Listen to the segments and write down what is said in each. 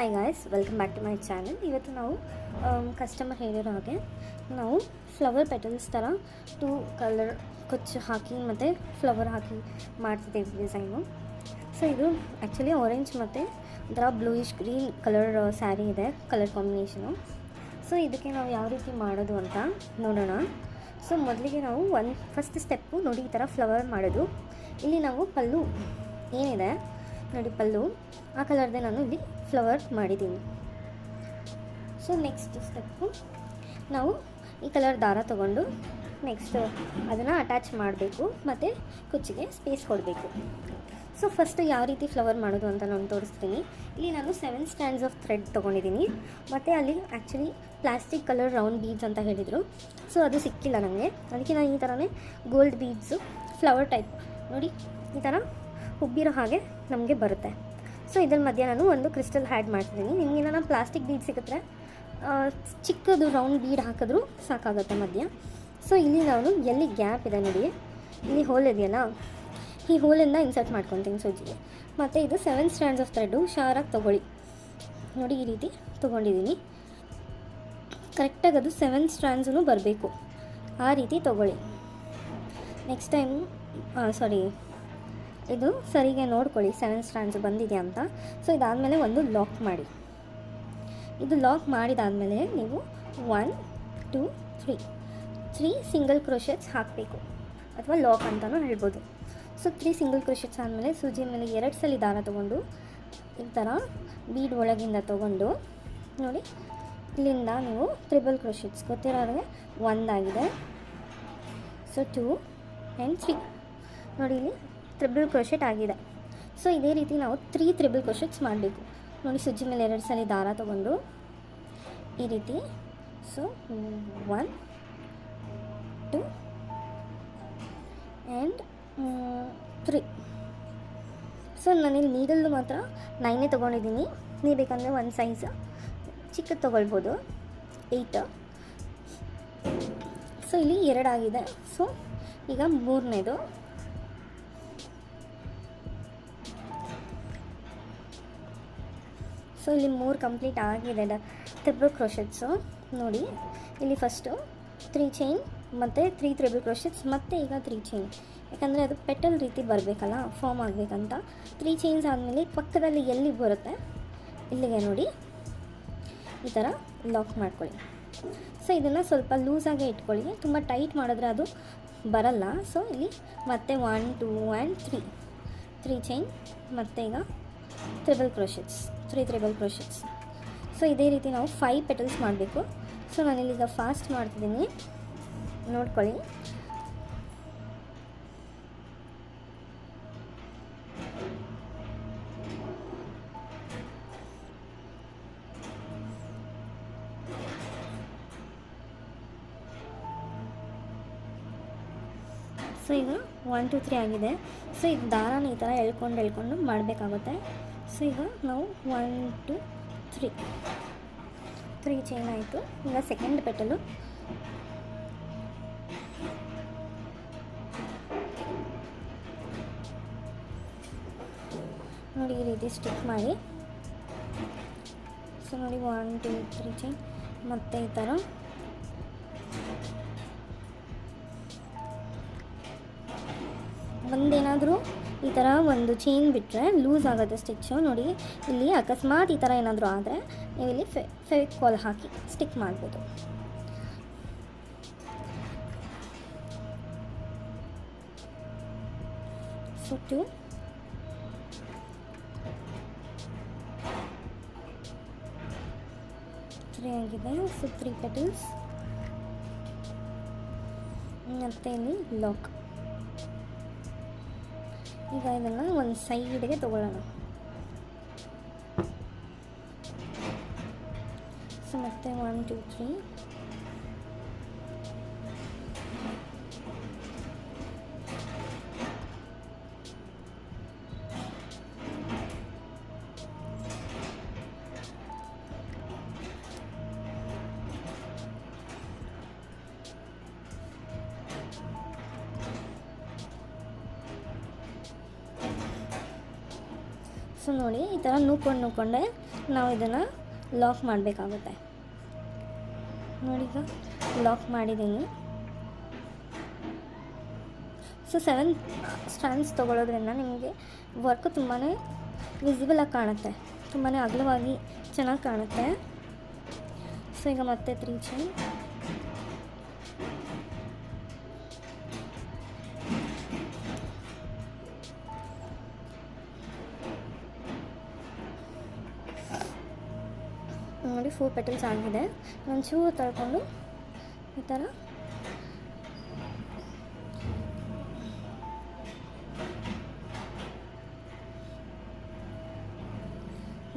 Hi guys, welcome back to my channel. ಇವತ್ತು ನಾವು customer ಹೇಳಿರೋ ಹಾಗೆ ನಾವು ಫ್ಲವರ್ ಪೆಟಲ್ಸ್ ಥರ 2 ಕಲರ್ ಕೊಚ್ಚು ಹಾಕಿ ಮತ್ತು ಫ್ಲವರ್ ಹಾಕಿ ಮಾಡ್ತಿದ್ದೇವೆ ಡಿಸೈನು. ಸೊ ಇದು ಆ್ಯಕ್ಚುಲಿ ಆರೆಂಜ್ ಮತ್ತು ಒಂಥರ ಬ್ಲೂಯಿಶ್ ಗ್ರೀನ್ ಕಲರ್ ಸ್ಯಾರಿ ಇದೆ, ಕಲರ್ ಕಾಂಬಿನೇಷನು. ಸೊ ಇದಕ್ಕೆ ನಾವು ಯಾವ ರೀತಿ ಮಾಡೋದು ಅಂತ ನೋಡೋಣ. ಸೊ ಮೊದಲಿಗೆ ನಾವು ಫಸ್ಟ್ ಸ್ಟೆಪ್ಪು ನೋಡಿ, ಈ ಥರ ಫ್ಲವರ್ ಮಾಡೋದು. ಇಲ್ಲಿ ನಾವು ಪಲ್ಲು ಏನಿದೆ ನೋಡಿ, ಪಲ್ಲು ಆ ಕಲರ್ದೇ ನಾನು ಇಲ್ಲಿ ಫ್ಲವರ್ ಮಾಡಿದ್ದೀನಿ. ಸೊ ನೆಕ್ಸ್ಟ್ ಸ್ಟೆಪ್ಪು ನಾವು ಈ ಕಲರ್ ದಾರ ತೊಗೊಂಡು ನೆಕ್ಸ್ಟ್ ಅದನ್ನು ಅಟ್ಯಾಚ್ ಮಾಡಬೇಕು ಮತ್ತು ಕುಚ್ಚಿಗೆ ಸ್ಪೇಸ್ ಕೊಡಬೇಕು. ಸೊ ಫಸ್ಟು ಯಾವ ರೀತಿ ಫ್ಲವರ್ ಮಾಡೋದು ಅಂತ ನಾನು ತೋರಿಸ್ತೀನಿ. ಇಲ್ಲಿ ನಾನು 7 ಸ್ಟ್ಯಾಂಡ್ಸ್ ಆಫ್ ಥ್ರೆಡ್ ತೊಗೊಂಡಿದ್ದೀನಿ. ಮತ್ತು ಅಲ್ಲಿ actually plastic colour round beads ಅಂತ ಹೇಳಿದರು. ಸೊ ಅದು ಸಿಕ್ಕಿಲ್ಲ ನನಗೆ, ಅದಕ್ಕೆ ನಾನು ಈ ಥರನೇ ಗೋಲ್ಡ್ ಬೀಡ್ಸು ಫ್ಲವರ್ ಟೈಪ್ ನೋಡಿ ಈ ಥರ ಉಬ್ಬಿರೋ ಹಾಗೆ ನಮಗೆ ಬರುತ್ತೆ. ಸೊ ಇದ್ರ ಮಧ್ಯೆ ನಾನು ಒಂದು ಕ್ರಿಸ್ಟಲ್ ಹ್ಯಾಡ್ ಮಾಡ್ತಿದ್ದೀನಿ. ನಿಮಗೆ ನಾನು ಪ್ಲಾಸ್ಟಿಕ್ ಬೀಡ್ ಸಿಕ್ಕಿದ್ರೆ ಚಿಕ್ಕದು ರೌಂಡ್ ಬೀಡ್ ಹಾಕಿದ್ರೂ ಸಾಕಾಗುತ್ತೆ ಮಧ್ಯ. ಸೊ ಇಲ್ಲಿ ನಾನು ಎಲ್ಲಿ ಗ್ಯಾಪ್ ಇದೆ ನೋಡಿ, ಇಲ್ಲಿ ಹೋಲ್ ಇದೆಯಲ್ಲ, ಈ ಹೋಲಿಂದ ಇನ್ಸರ್ಟ್ ಮಾಡ್ಕೊತೀನಿ ಸೂಜಿಗೆ. ಮತ್ತು ಇದು 7 ಸ್ಟ್ಯಾಂಡ್ಸ್ ಆಫ್ ಥ್ರೆಡ್ಡು ಹುಷಾರಾಗಿ ತೊಗೊಳ್ಳಿ. ನೋಡಿ ಈ ರೀತಿ ತೊಗೊಂಡಿದ್ದೀನಿ. ಕರೆಕ್ಟಾಗಿ ಅದು 7 ಸ್ಟ್ಯಾಂಡ್ಸೂ ಬರಬೇಕು, ಆ ರೀತಿ ತೊಗೊಳ್ಳಿ. ನೆಕ್ಸ್ಟ್ ಟೈಮ್ ಇದು ಸರಿಗೆ ನೋಡ್ಕೊಳ್ಳಿ 7 ಸ್ಟ್ಯಾಂಡ್ಸ್ ಬಂದಿದೆ ಅಂತ. ಸೊ ಇದಾದಮೇಲೆ ಒಂದು ಲಾಕ್ ಮಾಡಿ. ಇದು ಲಾಕ್ ಮಾಡಿದಾದಮೇಲೆ ನೀವು 1 2 3 ಸಿಂಗಲ್ ಕ್ರೋಶೆಟ್ಸ್ ಹಾಕಬೇಕು, ಅಥವಾ ಲಾಕ್ ಅಂತಲೂ ಹೇಳ್ಬೋದು. ಸೊ 3 ಸಿಂಗಲ್ ಕ್ರೋಶೆಟ್ಸ್ ಆದಮೇಲೆ ಸೂಜಿ ಮೇಲೆ 2 ಸಲ ದಾರ ತೊಗೊಂಡು ಈ ಥರ ಬೀಡ್ ಒಳಗಿಂದ ತೊಗೊಂಡು ನೋಡಿ, ಇಲ್ಲಿಂದ ನೀವು ಟ್ರಿಬಲ್ ಕ್ರೋಶೆಟ್ಸ್ ಗೊತ್ತಿರೋರಿಗೆ 1 ಆಗಿದೆ. ಸೊ 2 ಆ್ಯಂಡ್ 3 ನೋಡಿ, ಇಲ್ಲಿ ಟ್ರಿಬಲ್ ಕ್ರೋಶೆಟ್ ಆಗಿದೆ. ಸೊ ಇದೇ ರೀತಿ ನಾವು 3 ಟ್ರಿಬಲ್ ಕ್ರೋಶೆಟ್ಸ್ ಮಾಡಬೇಕು ನೋಡಿ. ಸುಜ್ಜಿ ಮೇಲೆ 2 ಸಲ ದಾರ ತೊಗೊಂಡು ಈ ರೀತಿ. So 1 2 and 3. ಸೊ ನಾನಿಲ್ಲಿ ನೀಡಲ್ಲು ಮಾತ್ರ 9 ತೊಗೊಂಡಿದ್ದೀನಿ. ನೀವು ಬೇಕಂದರೆ ಒಂದು ಸೈಜ್ ಚಿಕ್ಕದು ತೊಗೊಳ್ಬೋದು, 8. ಸೊ ಇಲ್ಲಿ 2 ಆಗಿದೆ. ಸೊ ಈಗ 3ನೇದು. ಸೊ ಇಲ್ಲಿ 3 ಕಂಪ್ಲೀಟ್ ಆಗಿದೆ ಟ್ರಿಬಲ್ ಕ್ರೋಶೆಟ್ಸು ನೋಡಿ. ಇಲ್ಲಿ ಫಸ್ಟು 3 ಚೈನ್ ಮತ್ತು 3 ಟ್ರಿಬಲ್ ಕ್ರೋಶೆಟ್ಸ್, ಮತ್ತು ಈಗ 3 ಚೈನ್, ಯಾಕಂದರೆ ಅದು ಪೆಟಲ್ ರೀತಿ ಬರಬೇಕಲ್ಲ, ಫಾರ್ಮ್ ಆಗಬೇಕಂತ. 3 ಚೈನ್ಸ್ ಆದಮೇಲೆ ಪಕ್ಕದಲ್ಲಿ ಎಲ್ಲಿ ಬರುತ್ತೆ ಇಲ್ಲಿಗೆ ನೋಡಿ ಈ ಥರ ಲಾಕ್ ಮಾಡ್ಕೊಳ್ಳಿ. ಸೊ ಇದನ್ನು ಸ್ವಲ್ಪ ಲೂಸಾಗೆ ಇಟ್ಕೊಳ್ಳಿ, ತುಂಬ ಟೈಟ್ ಮಾಡಿದ್ರೆ ಅದು ಬರಲ್ಲ. ಸೊ ಇಲ್ಲಿ ಮತ್ತೆ 1 2 ಆ್ಯಂಡ್ 3 ಚೈನ್, ಮತ್ತು ಈಗ triple crochets, 3 triple crochets. So ಇದೇ ರೀತಿ ನಾವು 5 ಪೆಟಲ್ಸ್ ಮಾಡಬೇಕು. ಸೊ ನಾನಿಲ್ಲೀಗ ಫಾಸ್ಟ್ ಮಾಡ್ತಿದ್ದೀನಿ, ನೋಡ್ಕೊಳ್ಳಿ. ಸೊ ಈಗ 1 2 3 ಆಗಿದೆ. ಸೊ ಇದು ದಾರಾನ ಈ ಥರ ಎಳ್ಕೊಂಡು ಮಾಡಬೇಕಾಗುತ್ತೆ. ಸೊ ಈಗ ನಾವು 1 2 3 ಚೈನ್ ಆಯಿತು. ಈಗ ಸೆಕೆಂಡ್ ಪೆಟಲು ನೋಡಿ ಈ ರೀತಿ ಸ್ಟಿಕ್ ಮಾಡಿ. ಸೊ ನೋಡಿ 1 2 3 ಚೈನ್, ಮತ್ತು ಈ ಥರ ಒಂದೇನಾದರೂ ಈ ಥರ ಒಂದು ಚೈನ್ ಬಿಟ್ಟರೆ ಲೂಸ್ ಆಗುತ್ತೆ ಸ್ಟಿಚ್ಚು ನೋಡಿ. ಇಲ್ಲಿ ಅಕಸ್ಮಾತ್ ಈ ಥರ ಏನಾದರೂ ಆದರೆ ನೀವು ಇಲ್ಲಿ ಫೆವಿಕಾಲ್ ಹಾಕಿ ಸ್ಟಿಕ್ ಮಾಡ್ಬೋದು. ಸೊ 2 3 ಆಗಿದೆ. ಸೊ 3 ಪೆಟಲ್ಸ್, ಮತ್ತು ಇಲ್ಲಿ ಲಾಕ್. ಈಗ ಇದನ್ನು ಒಂದು ಸೈಡ್ಗೆ ತೊಗೊಳ್ಳೋಣ. ಸೊ ಮತ್ತೆ 1 2 3 ಸೊ ನೋಡಿ ಈ ಥರ ನೂಕೊಂಡೆ ನಾವು ಇದನ್ನು ಲಾಕ್ ಮಾಡಬೇಕಾಗುತ್ತೆ. ನೋಡಿ, ಈಗ ಲಾಕ್ ಮಾಡಿದ್ದೀನಿ. ಸೊ 7 ಸ್ಟ್ಯಾಂಡ್ಸ್ ತೊಗೊಳ್ಳೋದ್ರಿಂದ ನಿಮಗೆ ವರ್ಕ್ ತುಂಬಾ ವಿಸಿಬಲಾಗಿ ಕಾಣುತ್ತೆ, ತುಂಬಾ ಅಗಲವಾಗಿ ಚೆನ್ನಾಗಿ ಕಾಣುತ್ತೆ. ಸೊ ಈಗ ಮತ್ತೆ 3 ಚೈನ್. ನೋಡಿ 4 ಪೆಟಲ್ಸ್ ಆಗಿದೆ. ಒಂಚೂರು ತಳ್ಕೊಂಡು ಈ ಥರ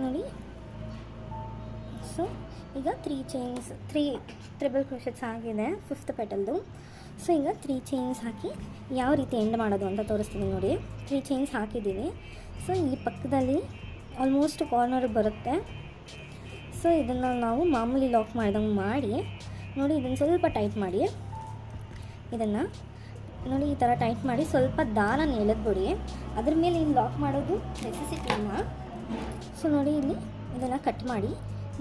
ನೋಡಿ. ಸೊ ಈಗ 3 ಚೈನ್ಸ್, 3 ಟ್ರಿಬಲ್ ಕ್ರೋಶೆಟ್ಸ್ ಆಗಿದೆ 5th ಪೆಟಲ್ದು. ಸೊ ಈಗ 3 ಚೈನ್ಸ್ ಹಾಕಿ ಯಾವ ರೀತಿ ಎಂಡ್ ಮಾಡೋದು ಅಂತ ತೋರಿಸ್ತೀನಿ ನೋಡಿ. 3 ಚೈನ್ಸ್ ಹಾಕಿದ್ದೀವಿ. ಸೊ ಇಲ್ಲಿ ಪಕ್ಕದಲ್ಲಿ ಆಲ್ಮೋಸ್ಟ್ ಕಾರ್ನರ್ ಬರುತ್ತೆ. ಸೊ ಇದನ್ನು ನಾವು ಮಾಮೂಲಿ ಲಾಕ್ ಮಾಡ್ದಂಗೆ ಮಾಡಿ ನೋಡಿ, ಇದನ್ನು ಸ್ವಲ್ಪ ಟೈಟ್ ಮಾಡಿ, ಇದನ್ನು ನೋಡಿ ಈ ಥರ ಟೈಟ್ ಮಾಡಿ ಸ್ವಲ್ಪ ದಾರನ ಎಳೆದ್ಬಿಡಿ. ಅದ್ರ ಮೇಲೆ ಇಲ್ಲಿ ಲಾಕ್ ಮಾಡೋದು ನೆಸೆಸಿಟಿ ಇಲ್ಲ. ಸೊ ನೋಡಿ, ಇಲ್ಲಿ ಇದನ್ನು ಕಟ್ ಮಾಡಿ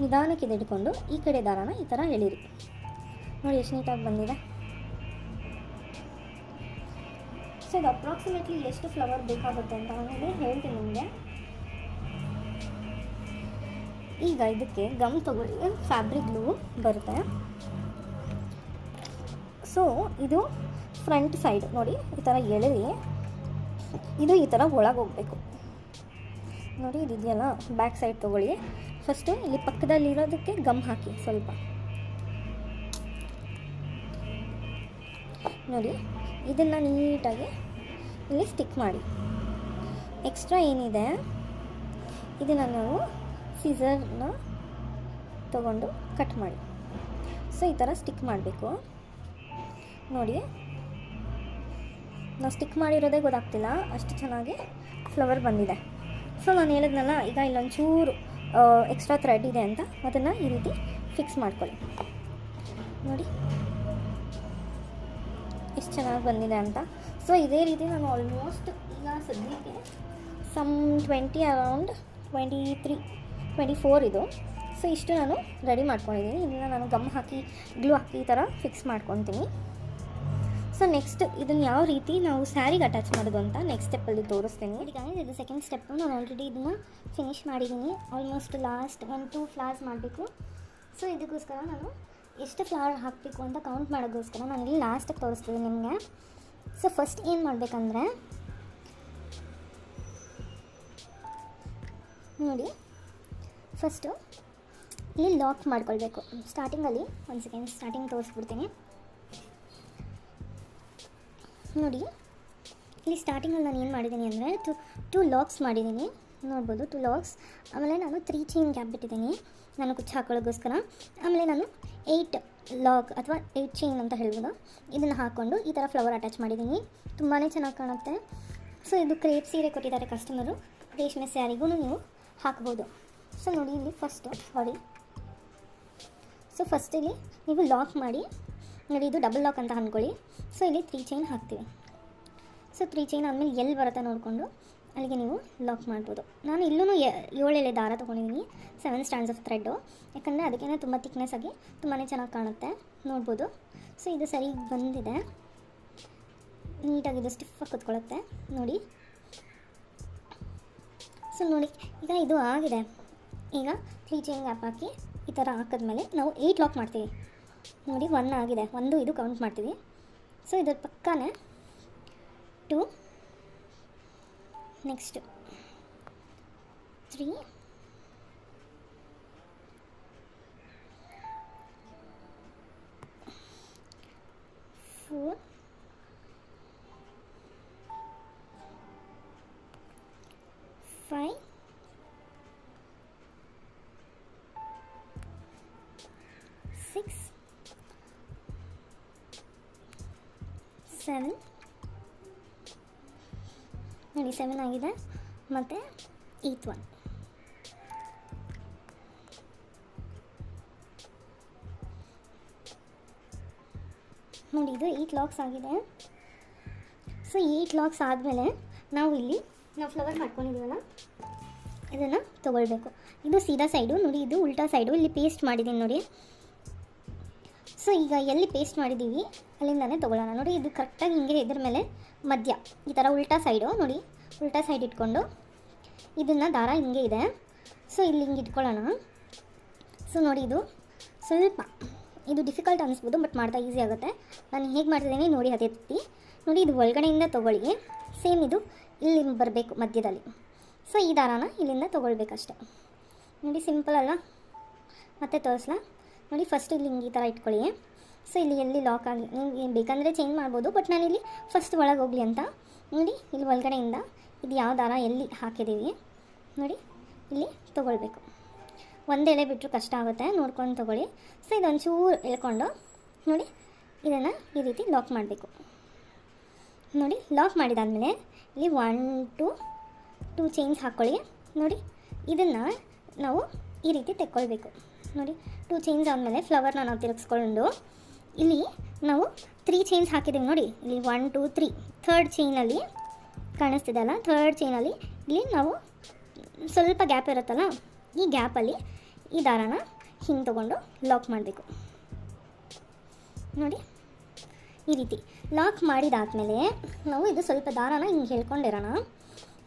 ನಿಧಾನಕ್ಕೆ ಇಟ್ಕೊಂಡು ಈ ಕಡೆ ದಾರನ ಈ ಥರ ಎಳೀರಿ. ನೋಡಿ ಎಷ್ಟು ನೀಟಾಗಿ ಬಂದಿದೆ. ಸೊ ಇದು ಅಪ್ರಾಕ್ಸಿಮೇಟ್ಲಿ ಎಷ್ಟು ಫ್ಲವರ್ ಬೇಕಾಗುತ್ತೆ ಅಂತ ನಾನು ಹೇಳ್ತೀನಿ ನಿಮಗೆ. ಈಗ ಇದಕ್ಕೆ ಗಮ್ ತೊಗೊಳ್ಳಿ, ಫ್ಯಾಬ್ರಿಕ್ ಗ್ಲೂ ಬರುತ್ತೆ. ಸೊ ಇದು ಫ್ರಂಟ್ ಸೈಡ್ ನೋಡಿ, ಈ ಥರ ಎಳೆದಿ ಇದು ಈ ಥರ ಒಳಗೆ ಹೋಗಬೇಕು ನೋಡಿ. ಇದೆಯಲ್ಲ, ಬ್ಯಾಕ್ ಸೈಡ್ ತೊಗೊಳ್ಳಿ. ಫಸ್ಟು ಇಲ್ಲಿ ಪಕ್ಕದಲ್ಲಿರೋದಕ್ಕೆ ಗಮ್ ಹಾಕಿ ಸ್ವಲ್ಪ ನೋಡಿ. ಇದನ್ನು ನೀಟಾಗಿ ಇಲ್ಲಿ ಸ್ಟಿಕ್ ಮಾಡಿ. ಎಕ್ಸ್ಟ್ರಾ ಏನಿದೆ ಇದನ್ನು ನಾವು ಸಿಸರ್ನ ತಗೊಂಡು ಕಟ್ ಮಾಡಿ. ಸೊ ಈ ಥರ ಸ್ಟಿಕ್ ಮಾಡಬೇಕು ನೋಡಿ. ನಾವು ಸ್ಟಿಕ್ ಮಾಡಿರೋದೇ ಗೊತ್ತಾಗ್ತಿಲ್ಲ, ಅಷ್ಟು ಚೆನ್ನಾಗಿ ಫ್ಲವರ್ ಬಂದಿದೆ. ಸೊ ನಾನು ಹೇಳಿದ್ನಲ್ಲ, ಈಗ ಇಲ್ಲೊಂಚೂರು ಎಕ್ಸ್ಟ್ರಾ ಥ್ರೆಡ್ ಇದೆ ಅಂತ ಅದನ್ನು ಈ ರೀತಿ ಫಿಕ್ಸ್ ಮಾಡ್ಕೊಳ್ಳಿ ನೋಡಿ ಎಷ್ಟು ಚೆನ್ನಾಗಿ ಬಂದಿದೆ ಅಂತ. ಸೊ ಇದೇ ರೀತಿ ನಾನು ಆಲ್ಮೋಸ್ಟ್ ಈಗ ಸದ್ಯಕ್ಕೆ ಸಮ್ 20 ಅರೌಂಡ್ 23-24 ಇದು. ಸೊ ಇಷ್ಟು ನಾನು ರೆಡಿ ಮಾಡ್ಕೊಂಡಿದ್ದೀನಿ. ಇದನ್ನು ನಾನು ಗಮ್ ಹಾಕಿ ಗ್ಲೂ ಹಾಕಿ ಈ ಥರ ಫಿಕ್ಸ್ ಮಾಡ್ಕೊತೀನಿ. ಸೊ ನೆಕ್ಸ್ಟ್ ಇದನ್ನು ಯಾವ ರೀತಿ ನಾವು ಸ್ಯಾರಿಗೆ ಅಟ್ಯಾಚ್ ಮಾಡೋದು ಅಂತ ನೆಕ್ಸ್ಟ್ ಸ್ಟೆಪ್ಪಲ್ಲಿ ತೋರಿಸ್ತೀನಿ. ಈಗ ಇದು ಸೆಕೆಂಡ್ ಸ್ಟೆಪ್ಪು. ನಾನು ಆಲ್ರೆಡಿ ಇದನ್ನು ಫಿನಿಷ್ ಮಾಡಿದ್ದೀನಿ. ಆಲ್ಮೋಸ್ಟ್ ಲಾಸ್ಟ್ 1-2 ಫ್ಲವರ್ಸ್ ಮಾಡಬೇಕು. ಸೊ ಇದಕ್ಕೋಸ್ಕರ ನಾನು ಎಷ್ಟು ಫ್ಲವರ್ ಹಾಕಬೇಕು ಅಂತ ಕೌಂಟ್ ಮಾಡೋಕ್ಕೋಸ್ಕರ ನಾನು ಇಲ್ಲಿ ಲಾಸ್ಟಿಗೆ ತೋರಿಸ್ತೀನಿ ನಿಮಗೆ. ಸೊ ಫಸ್ಟ್ ಏನು ಮಾಡಬೇಕಂದ್ರೆ ನೋಡಿ, ಫಸ್ಟು ಇಲ್ಲಿ ಲಾಕ್ ಮಾಡ್ಕೊಳ್ಬೇಕು. ಸ್ಟಾರ್ಟಿಂಗಲ್ಲಿ ಒಂದು ಸೆಕೆಂಡ್ ಸ್ಟಾರ್ಟಿಂಗ್ ತೋರಿಸ್ಬಿಡ್ತೀನಿ ನೋಡಿ. ಇಲ್ಲಿ ಸ್ಟಾರ್ಟಿಂಗಲ್ಲಿ ನಾನು ಏನು ಮಾಡಿದ್ದೀನಿ ಅಂದರೆ 2 ಲಾಕ್ಸ್ ಮಾಡಿದ್ದೀನಿ ನೋಡ್ಬೋದು. 2 ಲಾಕ್ಸ್. ಆಮೇಲೆ ನಾನು 3 ಚೈನ್ ಗ್ಯಾಪ್ ಬಿಟ್ಟಿದ್ದೀನಿ ನಾನು ಕುಚ್ಚು ಹಾಕೊಳ್ಳೋಕ್ಕೋಸ್ಕರ. ಆಮೇಲೆ ನಾನು 8 ಲಾಕ್ ಅಥವಾ 8 ಚೈನ್ ಅಂತ ಹೇಳ್ಬೋದು, ಇದನ್ನು ಹಾಕ್ಕೊಂಡು ಈ ಥರ ಫ್ಲವರ್ ಅಟ್ಯಾಚ್ ಮಾಡಿದ್ದೀನಿ. ತುಂಬಾ ಚೆನ್ನಾಗಿ ಕಾಣುತ್ತೆ. ಸೊ ಇದು ಕ್ರೇಪ್ ಸೀರೆ ಕೊಟ್ಟಿದ್ದಾರೆ ಕಸ್ಟಮರು, ರೇಷ್ಮೆ ಸ್ಯಾರಿಗೂ ನೀವು ಹಾಕ್ಬೋದು. ಸೊ ನೋಡಿ, ಇಲ್ಲಿ ಫಸ್ಟು ಹೊಡಿ. ಸೊ ಫಸ್ಟ್ ಇಲ್ಲಿ ನೀವು ಲಾಕ್ ಮಾಡಿ ನೋಡಿ, ಇದು ಡಬಲ್ ಲಾಕ್ ಅಂತ ಅಂದ್ಕೊಳ್ಳಿ. ಸೊ ಇಲ್ಲಿ 3 ಚೈನ್ ಹಾಕ್ತೀವಿ. ಸೊ 3 ಚೈನ್ ಆದಮೇಲೆ ಎಲ್ಲಿ ಬರುತ್ತೆ ನೋಡಿಕೊಂಡು ಅಲ್ಲಿಗೆ ನೀವು ಲಾಕ್ ಮಾಡ್ಬೋದು. ನಾನು ಇಲ್ಲೂ 7 ಎಳೆ ದಾರ ತೊಗೊಂಡಿದ್ದೀನಿ, 7 ಸ್ಟ್ಯಾಂಡ್ಸ್ ಆಫ್ ಥ್ರೆಡ್ಡು. ಯಾಕಂದರೆ ಅದಕ್ಕೇ ತುಂಬ ಥಿಕ್ನೆಸ್ ಆಗಿ ತುಂಬಾ ಚೆನ್ನಾಗಿ ಕಾಣುತ್ತೆ ನೋಡ್ಬೋದು. ಸೊ ಇದು ಸರಿ ಬಂದಿದೆ, ನೀಟಾಗಿ ಇದು ಸ್ಟಿಫಾಗಿ ಕೂತ್ಕೊಳ್ಳುತ್ತೆ ನೋಡಿ. ಸೊ ನೋಡಿ, ಈಗ ಇದು ಆಗಿದೆ. ಈಗ 3 ಚೈನ್ ಗ್ಯಾಪ್ ಹಾಕಿ ಈ ಥರ ಹಾಕಿದ್ಮೇಲೆ ನಾವು 8 ಲಾಕ್ ಮಾಡ್ತೀವಿ ನೋಡಿ. 1 ಆಗಿದೆ, 1 ಇದು ಕೌಂಟ್ ಮಾಡ್ತೀವಿ. ಸೊ ಇದ್ರ ಪಕ್ಕನೇ 2, ನೆಕ್ಸ್ಟ್ 3, 4, 5, 6, 7 ನೋಡಿ. 7 ಆಗಿದೆ. ಮತ್ತು 8th one. ನೋಡಿ, ಇದು 8 ಲಾಕ್ಸ್ ಆಗಿದೆ. ಸೊ 8 ಲಾಕ್ಸ್ ಆದಮೇಲೆ ನಾವು ಫ್ಲವರ್ ಮಾಡ್ಕೊಂಡಿದ್ದೀವಲ್ಲ ಇದನ್ನು ತೊಗೊಳ್ಬೇಕು. ಇದು ಸೀದಾ ಸೈಡು ನೋಡಿ, ಇದು ಉಲ್ಟಾ ಸೈಡು. ಇಲ್ಲಿ ಪೇಸ್ಟ್ ಮಾಡಿದ್ದೀನಿ ನೋಡಿ. ಸೊ ಈಗ ಎಲ್ಲಿ ಪೇಸ್ಟ್ ಮಾಡಿದ್ದೀವಿ ಅಲ್ಲಿಂದನೇ ತೊಗೊಳ್ಳೋಣ ನೋಡಿ. ಇದು ಕರೆಕ್ಟಾಗಿ ಹಿಂಗೆ ಇದ್ರ ಮೇಲೆ ಮಧ್ಯ ಈ ಥರ ಉಲ್ಟಾ ಸೈಡು ನೋಡಿ, ಉಲ್ಟಾ ಸೈಡ್ ಇಟ್ಕೊಂಡು ಇದನ್ನು ದಾರ ಹಿಂಗೆ ಇದೆ. ಸೊ ಇಲ್ಲಿ ಹಿಂಗೆ ಇಟ್ಕೊಳ್ಳೋಣ. ಸೊ ನೋಡಿ, ಇದು ಸ್ವಲ್ಪ ಇದು ಡಿಫಿಕಲ್ಟ್ ಅನಿಸ್ಬೋದು, ಬಟ್ ಮಾಡ್ತಾ ಈಸಿ ಆಗುತ್ತೆ. ನಾನು ಹೇಗೆ ಮಾಡ್ತಿದ್ದೀನಿ ನೋಡಿ ಅದೇ ರೀತಿ. ನೋಡಿ, ಇದು ಒಳಗಡೆಯಿಂದ ತೊಗೊಳ್ಳಿ. ಸೇಮ್ ಇದು ಇಲ್ಲಿ ಬರಬೇಕು ಮಧ್ಯದಲ್ಲಿ. ಸೊ ಈ ದಾರಾನ ಇಲ್ಲಿಂದ ತೊಗೊಳ್ಬೇಕಷ್ಟೆ ನೋಡಿ. ಸಿಂಪಲ್ ಅಲ್ಲ? ಮತ್ತೆ ತೋರಿಸ್ಲಾ ನೋಡಿ. ಫಸ್ಟ್ ಇಲ್ಲಿ ಹಿಂಗೆ ಈ ಥರ ಇಟ್ಕೊಳ್ಳಿ. ಸೊ ಇಲ್ಲಿ ಎಲ್ಲಿ ಲಾಕ್ ಆಗಿ ನೀವು ಬೇಕಂದರೆ ಚೇಂಜ್ ಮಾಡ್ಬೋದು, ಬಟ್ ನಾನಿಲ್ಲಿ ಫಸ್ಟ್ ಒಳಗೆ ಹೋಗಲಿ ಅಂತ ನೋಡಿ. ಇಲ್ಲಿ ಒಳಗಡೆಯಿಂದ ಇದು ಯಾವ ದಾರ ಎಲ್ಲಿ ಹಾಕಿದ್ದೀವಿ ನೋಡಿ, ಇಲ್ಲಿ ತೊಗೊಳ್ಬೇಕು. ಒಂದು ಎಳೆ ಬಿಟ್ಟರು ಕಷ್ಟ ಆಗುತ್ತೆ, ನೋಡ್ಕೊಂಡು ತೊಗೊಳ್ಳಿ. ಸೊ ಇದೊಂಚೂರು ಎಳ್ಕೊಂಡು ನೋಡಿ, ಇದನ್ನು ಈ ರೀತಿ ಲಾಕ್ ಮಾಡಬೇಕು ನೋಡಿ. ಲಾಕ್ ಮಾಡಿದಾದಮೇಲೆ ಇಲ್ಲಿ 1 to 2 ಚೈನ್ಸ್ ಹಾಕ್ಕೊಳ್ಳಿ ನೋಡಿ. ಇದನ್ನು ನಾವು ಈ ರೀತಿ ತೆಕ್ಕೊಳ್ಬೇಕು ನೋಡಿ. 2 ಚೈನ್ಸ್ ಆದಮೇಲೆ ಫ್ಲವರ್ನ ನಾವು ತಿರುಗಿಸ್ಕೊಂಡು ಇಲ್ಲಿ ನಾವು 3 ಚೈನ್ಸ್ ಹಾಕಿದ್ದೀವಿ ನೋಡಿ. ಇಲ್ಲಿ 1 2 3 ಥರ್ಡ್ ಚೈನಲ್ಲಿ ಕಾಣಿಸ್ತಿದೆ ಅಲ್ಲ, ಥರ್ಡ್ ಚೈನಲ್ಲಿ ಇಲ್ಲಿ ನಾವು ಸ್ವಲ್ಪ ಗ್ಯಾಪ್ ಇರುತ್ತಲ್ಲ, ಈ ಗ್ಯಾಪಲ್ಲಿ ಈ ದಾರಾನ ಹಿಂಗೆ ತೊಗೊಂಡು ಲಾಕ್ ಮಾಡಬೇಕು ನೋಡಿ. ಈ ರೀತಿ ಲಾಕ್ ಮಾಡಿದಾದಮೇಲೆ ನಾವು ಇದು ಸ್ವಲ್ಪ ದಾರಾನ ಹಿಂಗೆ ಹೇಳ್ಕೊಂಡಿರೋಣ.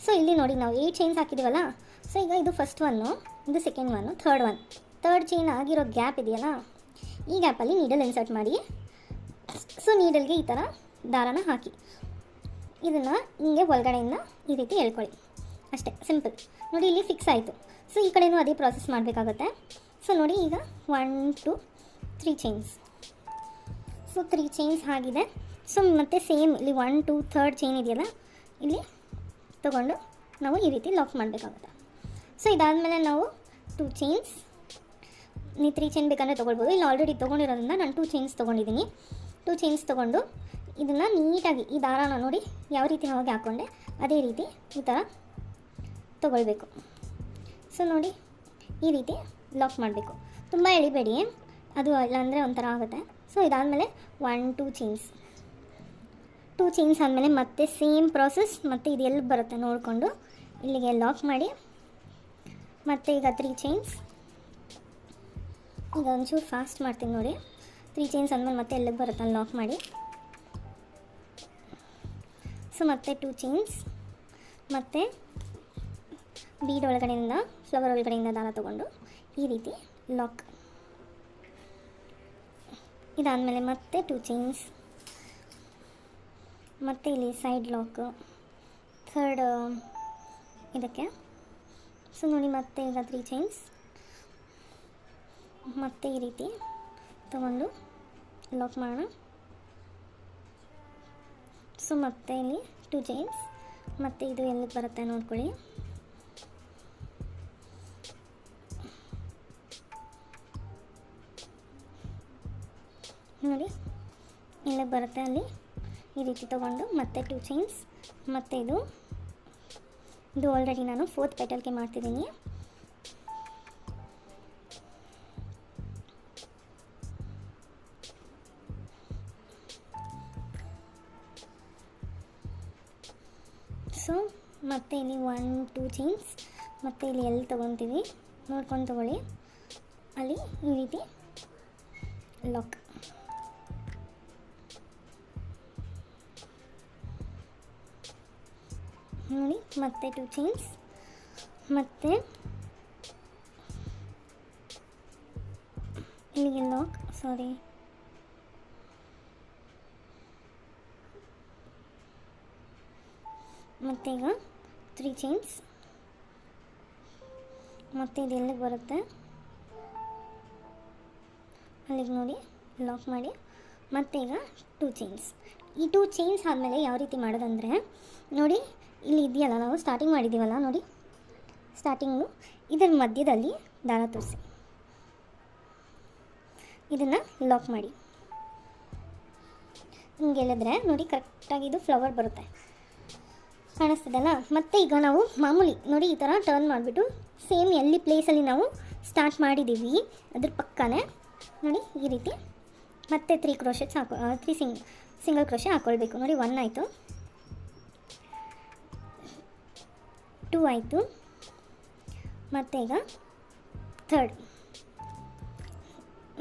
ಸೊ ಇಲ್ಲಿ ನೋಡಿ, ನಾವು 8 ಚೈನ್ಸ್ ಹಾಕಿದ್ದೀವಲ್ಲ. ಸೊ ಈಗ ಇದು ಫಸ್ಟ್ ಒನ್ನು, ಇದು ಸೆಕೆಂಡ್ ಒನ್ನು, ಥರ್ಡ್ ಚೈನ್ ಆಗಿರೋ ಗ್ಯಾಪ್ ಇದೆಯಲ್ಲ, ಈ ಗ್ಯಾಪಲ್ಲಿ ನೀಡಲ್ ಇನ್ಸರ್ಟ್ ಮಾಡಿ. ಸೊ ನೀಡಲ್ಗೆ ಈ ಥರ ದಾರಾನ ಹಾಕಿ ಇದನ್ನು ಹಿಂಗೆ ಒಳಗಡೆಯಿಂದ ಈ ರೀತಿ ಹೇಳ್ಕೊಳ್ಳಿ ಅಷ್ಟೇ, ಸಿಂಪಲ್ ನೋಡಿ. ಇಲ್ಲಿ ಫಿಕ್ಸ್ ಆಯಿತು. ಸೊ ಈ ಕಡೆಯೂ ಅದೇ ಪ್ರಾಸೆಸ್ ಮಾಡಬೇಕಾಗತ್ತೆ. ಸೊ ನೋಡಿ, ಈಗ 1 2 3 ಚೈನ್ಸ್. ಸೊ 3 ಚೈನ್ಸ್ ಆಗಿದೆ. ಸೊ ಮತ್ತೆ ಸೇಮ್ ಇಲ್ಲಿ 1 2 ಥರ್ಡ್ ಚೈನ್ ಇದೆಯಲ್ಲ, ಇಲ್ಲಿ ತೊಗೊಂಡು ನಾವು ಈ ರೀತಿ ಲಾಕ್ ಮಾಡಬೇಕಾಗುತ್ತೆ. ಸೊ ಇದಾದಮೇಲೆ ನಾವು 2 ಚೈನ್ಸ್, ನೀವು 3 ಚೈನ್ ಬೇಕಂದರೆ ತೊಗೊಳ್ಬೋದು. ಇಲ್ಲಿ ಆಲ್ರೆಡಿ ತೊಗೊಂಡಿರೋದ್ರಿಂದ ನಾನು 2 ಚೈನ್ಸ್ ತೊಗೊಂಡಿದ್ದೀನಿ. 2 ಚೈನ್ಸ್ ತೊಗೊಂಡು ಇದನ್ನು ನೀಟಾಗಿ ಈ ದಾರಾನ ನೋಡಿ ಯಾವ ರೀತಿ ಹೋಗಿ ಹಾಕ್ಕೊಂಡೆ ಅದೇ ರೀತಿ ಈ ಥರ ತೊಗೊಳ್ಬೇಕು. ಸೊ ನೋಡಿ, ಈ ರೀತಿ ಲಾಕ್ ಮಾಡಬೇಕು. ತುಂಬ ಎಳಿಬೇಡಿ, ಅದು ಇಲ್ಲಾಂದರೆ ಒಂಥರ ಆಗುತ್ತೆ. ಸೊ ಇದಾದಮೇಲೆ 1 2 ಚೈನ್ಸ್, 2 ಚೈನ್ಸ್ ಆದಮೇಲೆ ಮತ್ತೆ ಸೇಮ್ ಪ್ರಾಸೆಸ್. ಮತ್ತು ಇದು ಎಲ್ಲಿ ಬರುತ್ತೆ ನೋಡಿಕೊಂಡು ಇಲ್ಲಿಗೆ ಲಾಕ್ ಮಾಡಿ. ಮತ್ತು ಈಗ 3 ಚೈನ್ಸ್. ಈಗ ಒಂಚೂರು ಫಾಸ್ಟ್ ಮಾಡ್ತೀನಿ ನೋಡಿ. 3 ಚೈನ್ಸ್ ಆದಮೇಲೆ ಮತ್ತೆ ಎಲ್ಲಿಗೆ ಬರುತ್ತೆ ಅಲ್ಲಿ ಲಾಕ್ ಮಾಡಿ. ಸೊ ಮತ್ತೆ 2 ಚೈನ್ಸ್, ಮತ್ತು ಬೀಡ್ ಒಳಗಡೆಯಿಂದ ಫ್ಲವರ್ ಒಳಗಡೆಯಿಂದ ದಾರ ತೊಗೊಂಡು ಈ ರೀತಿ ಲಾಕ್. ಇದಾದಮೇಲೆ ಮತ್ತೆ 2 ಚೈನ್ಸ್, ಮತ್ತು ಇಲ್ಲಿ ಸೈಡ್ ಲಾಕ್ ಥರ್ಡ್ ಇದಕ್ಕೆ. ಸೊ ನೋಡಿ, ಮತ್ತೆ ಈಗ 3 ಚೈನ್ಸ್, ಮತ್ತೆ ಈ ರೀತಿ ತೊಗೊಂಡು ಲಾಕ್ ಮಾಡೋಣ. ಸೊ ಮತ್ತೆ ಇಲ್ಲಿ 2 ಚೈನ್ಸ್, ಮತ್ತು ಇದು ಎಲ್ಲಿಗೆ ಬರುತ್ತೆ ನೋಡ್ಕೊಳ್ಳಿ. ನೋಡಿ ಎಲ್ಲಿಗೆ ಬರುತ್ತೆ ಅಲ್ಲಿ ಈ ರೀತಿ ತೊಗೊಂಡು ಮತ್ತೆ 2 ಚೈನ್ಸ್, ಮತ್ತು ಇದು ಆಲ್ರೆಡಿ ನಾನು 4th ಪೆಟಲ್ಗೆ ಮಾಡ್ತಿದ್ದೀನಿ. ಸೊ ಮತ್ತೆ ಇಲ್ಲಿ 1 2 ಚೈನ್ಸ್, ಮತ್ತು ಇಲ್ಲಿ ಎಲ್ಲಿ ತೊಗೊತೀವಿ ನೋಡ್ಕೊಂಡು ತೊಗೊಳ್ಳಿ. ಅಲ್ಲಿ ಈ ರೀತಿ ಲಾಕ್. ನೋಡಿ, ಮತ್ತೆ 2 ಚೈನ್ಸ್, ಮತ್ತು ಇಲ್ಲಿಗೆ ಲಾಕ್. ಸಾರಿ, ಮತ್ತು ಈಗ 3 ಚೈನ್ಸ್, ಮತ್ತು ಇದು ಎಲ್ಲಿಗೆ ಬರುತ್ತೆ ಅಲ್ಲಿಗೆ ನೋಡಿ ಲಾಕ್ ಮಾಡಿ. ಮತ್ತು ಈಗ 2 ಚೈನ್ಸ್. ಈ 2 ಚೈನ್ಸ್ ಆದಮೇಲೆ ಯಾವ ರೀತಿ ಮಾಡೋದಂದರೆ ನೋಡಿ, ಇಲ್ಲಿ ಇದೆಯಲ್ಲ, ನಾವು ಸ್ಟಾರ್ಟಿಂಗ್ ಮಾಡಿದ್ದೀವಲ್ಲ ನೋಡಿ, ಸ್ಟಾರ್ಟಿಂಗು ಇದರ ಮಧ್ಯದಲ್ಲಿ ದಾರ ತೋರಿಸಿ ಇದನ್ನು ಲಾಕ್ ಮಾಡಿ. ಹಿಂಗೆ ಹೇಳಿದ್ರೆ ನೋಡಿ ಕರೆಕ್ಟಾಗಿ ಇದು ಫ್ಲವರ್ ಬರುತ್ತೆ, ಕಾಣಿಸ್ತದಲ್ಲ. ಮತ್ತು ಈಗ ನಾವು ಮಾಮೂಲಿ ನೋಡಿ ಈ ಥರ ಟರ್ನ್ ಮಾಡಿಬಿಟ್ಟು ಸೇಮ್ ಎಲ್ಲಿ ಪ್ಲೇಸಲ್ಲಿ ನಾವು ಸ್ಟಾರ್ಟ್ ಮಾಡಿದ್ದೀವಿ ಅದ್ರ ಪಕ್ಕನೇ ನೋಡಿ ಈ ರೀತಿ ಮತ್ತೆ 3 ಕ್ರೋಶೆಟ್ಸ್ ಹಾಕೋ 3 ಸಿಂಗಲ್ ಕ್ರೋಶೆ ಹಾಕ್ಕೊಳ್ಬೇಕು ನೋಡಿ. 1 ಆಯಿತು, 2 ಆಯಿತು, ಮತ್ತು ಈಗ ಥರ್ಡ್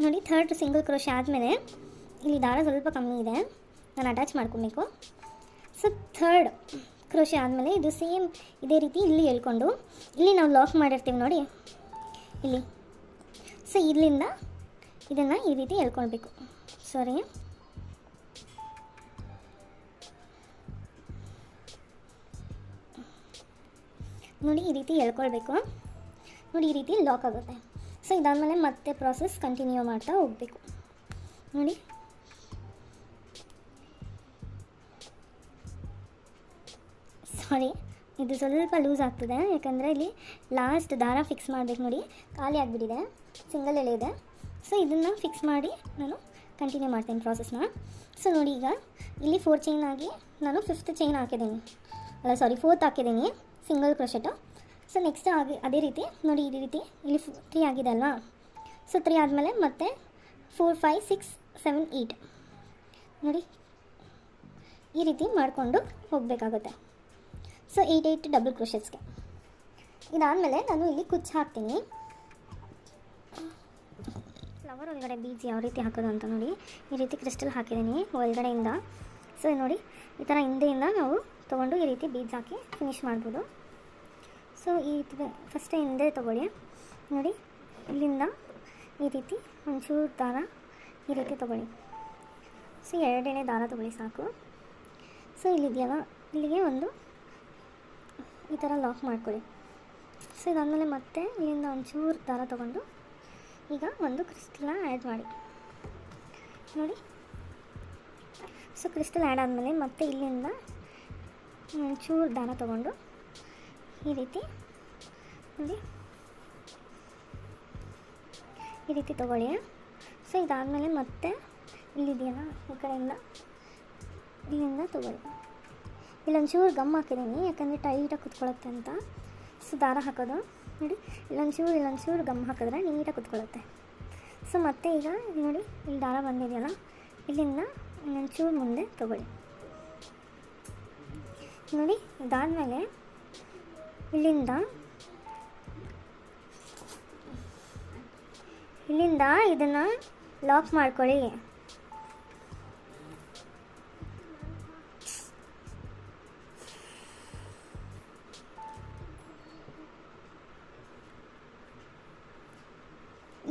ನೋಡಿ, ಥರ್ಡ್ ಸಿಂಗಲ್ ಕ್ರೋಶೆ ಆದಮೇಲೆ ಇಲ್ಲಿ ದಾರ ಸ್ವಲ್ಪ ಕಮ್ಮಿ ಇದೆ, ನಾನು ಅಟ್ಯಾಚ್ ಮಾಡ್ಕೊಬೇಕು. ಸೊ ಥರ್ಡ್ ಕ್ರೋಶೆ ಆದಮೇಲೆ ಇದು ಸೇಮ್ ಇದೇ ರೀತಿ ಇಲ್ಲಿ ಎಳ್ಕೊಂಡು ಇಲ್ಲಿ ನಾವು ಲಾಕ್ ಮಾಡಿರ್ತೀವಿ ನೋಡಿ ಇಲ್ಲಿ. ಸೊ ಇಲ್ಲಿಂದ ಇದನ್ನು ಈ ರೀತಿ ಎಳ್ಕೊಳ್ಬೇಕು. ಸಾರಿ, ನೋಡಿ ಈ ರೀತಿ ಎಳ್ಕೊಳ್ಬೇಕು. ನೋಡಿ ಈ ರೀತಿ ಲಾಕ್ ಆಗುತ್ತೆ. ಸೊ ಇದಾದಮೇಲೆ ಮತ್ತೆ ಪ್ರಾಸೆಸ್ ಕಂಟಿನ್ಯೂ ಮಾಡ್ತಾ ಹೋಗಬೇಕು. ನೋಡಿ ಸಾರಿ, ಇದು ಸ್ವಲ್ಪ ಲೂಸ್ ಆಗ್ತದೆ, ಯಾಕಂದರೆ ಇಲ್ಲಿ ಲಾಸ್ಟ್ ದಾರ ಫಿಕ್ಸ್ ಮಾಡಬೇಕು. ನೋಡಿ ಖಾಲಿ ಆಗಿಬಿಟ್ಟಿದೆ, ಸಿಂಗಲ್ ಎಳೆ ಇದೆ. ಸೊ ಇದನ್ನು ಫಿಕ್ಸ್ ಮಾಡಿ ನಾನು ಕಂಟಿನ್ಯೂ ಮಾಡ್ತೇನೆ ಪ್ರಾಸೆಸ್ನ. ಸೊ ನೋಡಿ, ಈಗ ಇಲ್ಲಿ 4 ಚೈನ್ ಆಗಿ ನಾನು 5th ಚೈನ್ ಹಾಕಿದ್ದೀನಿ, ಅಲ್ಲ ಸಾರಿ 4th ಹಾಕಿದ್ದೀನಿ ಸಿಂಗಲ್ ಕ್ರೋಶೆಟು. ಸೊ ನೆಕ್ಸ್ಟ್ ಅದೇ ರೀತಿ ನೋಡಿ, ಈ ರೀತಿ ಇಲ್ಲಿ 3 ಆಗಿದೆ ಅಲ್ವಾ. ಸೊ 3 ಆದಮೇಲೆ ಮತ್ತೆ 4 5 6 7 8 ನೋಡಿ ಈ ರೀತಿ ಮಾಡಿಕೊಂಡು ಹೋಗಬೇಕಾಗುತ್ತೆ. ಸೊ 8 8 ಡಬಲ್ ಕ್ರೋಶೆಟ್ಸ್ಗೆ. ಇದಾದಮೇಲೆ ನಾನು ಇಲ್ಲಿ ಕುಚ್ಚು ಹಾಕ್ತೀನಿ. ಫ್ಲವರ್ ಒಳಗಡೆ ಬೀಜ ಯಾವ ರೀತಿ ಹಾಕೋದು ಅಂತ ನೋಡಿ, ಈ ರೀತಿ ಕ್ರಿಸ್ಟಲ್ ಹಾಕಿದ್ದೀನಿ ಒಳಗಡೆಯಿಂದ. ಸೊ ನೋಡಿ ಈ ಥರ ಹಿಂದೆಯಿಂದ ನಾವು ತೊಗೊಂಡು ಈ ರೀತಿ ಬೀಜ ಹಾಕಿ ಫಿನಿಶ್ ಮಾಡ್ಬೋದು. ಸೊ ಈ ಫಸ್ಟ್ ಹಿಂದೆ ತೊಗೊಳ್ಳಿ. ನೋಡಿ ಇಲ್ಲಿಂದ ಈ ರೀತಿ ಒಂಚೂರು ದಾರ ಈ ರೀತಿ ತೊಗೊಳ್ಳಿ. ಸೊ 2 ಎಳೆ ದಾರ ತೊಗೊಳ್ಳಿ ಸಾಕು. ಸೊ ಇಲ್ಲಿದೆಯಲ್ಲ, ಇಲ್ಲಿಗೆ ಒಂದು ಈ ಥರ ಲಾಕ್ ಮಾಡ್ಕೊಳ್ಳಿ. ಸೊ ಇದಾದಮೇಲೆ ಮತ್ತೆ ಇಲ್ಲಿಂದ ಒಂಚೂರು ದಾರ ತೊಗೊಂಡು ಈಗ ಒಂದು ಕ್ರಿಸ್ಟಲ್ನ ಆ್ಯಡ್ ಮಾಡಿ ನೋಡಿ. ಸೊ ಕ್ರಿಸ್ಟಲ್ ಆ್ಯಡ್ ಆದಮೇಲೆ ಮತ್ತೆ ಇಲ್ಲಿಂದ ಒಂಚೂರು ದಾರ ತೊಗೊಂಡು ಈ ರೀತಿ ನೋಡಿ ಈ ರೀತಿ ತೊಗೊಳ್ಳಿ. ಸೊ ಇದಾದಮೇಲೆ ಮತ್ತೆ ಇಲ್ಲಿದೆಯಲ್ಲ, ಈ ಕಡೆಯಿಂದ ಇಲ್ಲಿಂದ ತೊಗೊಳ್ಳಿ. ಇಲ್ಲೊಂಚೂರು ಗಮ್ ಹಾಕಿದ್ದೀನಿ, ಯಾಕಂದರೆ ಟೈಟಾಗಿ ಕುತ್ಕೊಳ್ಳುತ್ತೆ ಅಂತ. ಸೊ ದಾರ ಹಾಕೋದು ನೋಡಿ, ಇಲ್ಲೊಂಚೂರು ಗಮ್ ಹಾಕಿದ್ರೆ ನೀಟಾಗಿ ಕುತ್ಕೊಳ್ಳುತ್ತೆ. ಸೊ ಮತ್ತೆ ಈಗ ನೋಡಿ ಇಲ್ಲಿ ದಾರ ಬಂದಿದೆಯಲ್ಲ, ಇಲ್ಲಿಂದ ಇನ್ನೊಂಚೂರು ಮುಂದೆ ತೊಗೊಳ್ಳಿ. ನೋಡಿ ಇದಾದಮೇಲೆ ಇಲ್ಲಿಂದ ಇದನ್ನು ಲಾಕ್ ಮಾಡ್ಕೊಳ್ಳಿ.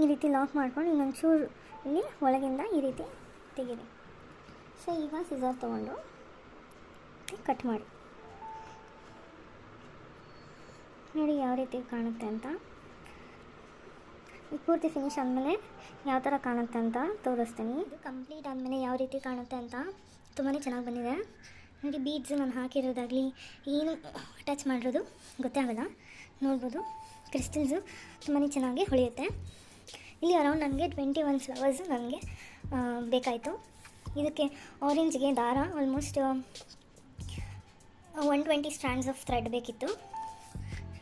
ಈ ರೀತಿ ಲಾಕ್ ಮಾಡ್ಕೊಂಡು ಇನ್ನೊಂಚೂರು ಇಲ್ಲಿ ಒಳಗಿಂದ ಈ ರೀತಿ ತೆಗೀರಿ. ಸೊ ಈಗ ಸಿಸರ್ ತೊಗೊಂಡು ಕಟ್ ಮಾಡಿ ನೋಡಿ ಯಾವ ರೀತಿ ಕಾಣುತ್ತೆ ಅಂತ. ಈ ಪೂರ್ತಿ ಫಿನಿಶ್ ಆದಮೇಲೆ ಯಾವ ಥರ ಕಾಣುತ್ತೆ ಅಂತ ತೋರಿಸ್ತೀನಿ. ಇದು ಕಂಪ್ಲೀಟ್ ಆದಮೇಲೆ ಯಾವ ರೀತಿ ಕಾಣುತ್ತೆ ಅಂತ ತುಂಬಾ ಚೆನ್ನಾಗಿ ಬಂದಿದೆ ನೋಡಿ. ಬೀಡ್ಸ್ ನಾನು ಹಾಕಿರೋದಾಗಲಿ ಏನು ಅಟ್ಯಾಚ್ ಮಾಡಿರೋದು ಗೊತ್ತೇ ಆಗಲ್ಲ, ನೋಡ್ಬೋದು. ಕ್ರಿಸ್ಟಲ್ಸು ತುಂಬಾ ಚೆನ್ನಾಗಿ ಹೊಳೆಯುತ್ತೆ. ಇಲ್ಲಿ ಅರೌಂಡ್ ನನಗೆ 21 ಫ್ಲವರ್ಸು ನನಗೆ ಬೇಕಾಯಿತು. ಇದಕ್ಕೆ ಆರೆಂಜ್ಗೆ ದಾರ ಆಲ್ಮೋಸ್ಟ್ 120 ಸ್ಟ್ಯಾಂಡ್ಸ್ ಆಫ್ ಥ್ರೆಡ್ ಬೇಕಿತ್ತು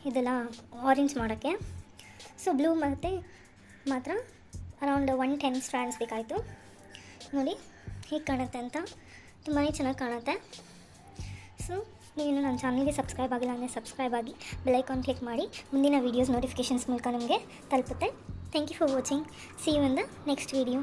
ಇದೆಲ್ಲ ಆರೆಂಜ್ ಮಾಡೋಕ್ಕೆ. ಸೊ ಬ್ಲೂ ಮಾತ್ರ ಅರೌಂಡ್ 110 ಸ್ಟ್ಯಾಂಡ್ಸ್ ಬೇಕಾಯಿತು. ನೋಡಿ ಹೇಗೆ ಕಾಣುತ್ತೆ ಅಂತ, ತುಂಬಾ ಚೆನ್ನಾಗಿ ಕಾಣುತ್ತೆ. ಸೊ ನೀನು ನನ್ನ ಚಾನಲ್ಗೆ ಸಬ್ಸ್ಕ್ರೈಬ್ ಆಗಿಲ್ಲ ಅಂದರೆ ಸಬ್ಸ್ಕ್ರೈಬ್ ಆಗಿ ಬೆಲ್ ಐಕಾನ್ ಕ್ಲಿಕ್ ಮಾಡಿ, ಮುಂದಿನ ವೀಡಿಯೋಸ್ ನೋಟಿಫಿಕೇಷನ್ಸ್ ಮೂಲಕ ನಿಮಗೆ ತಲುಪುತ್ತೆ. Thank you for watching. See you in the next video.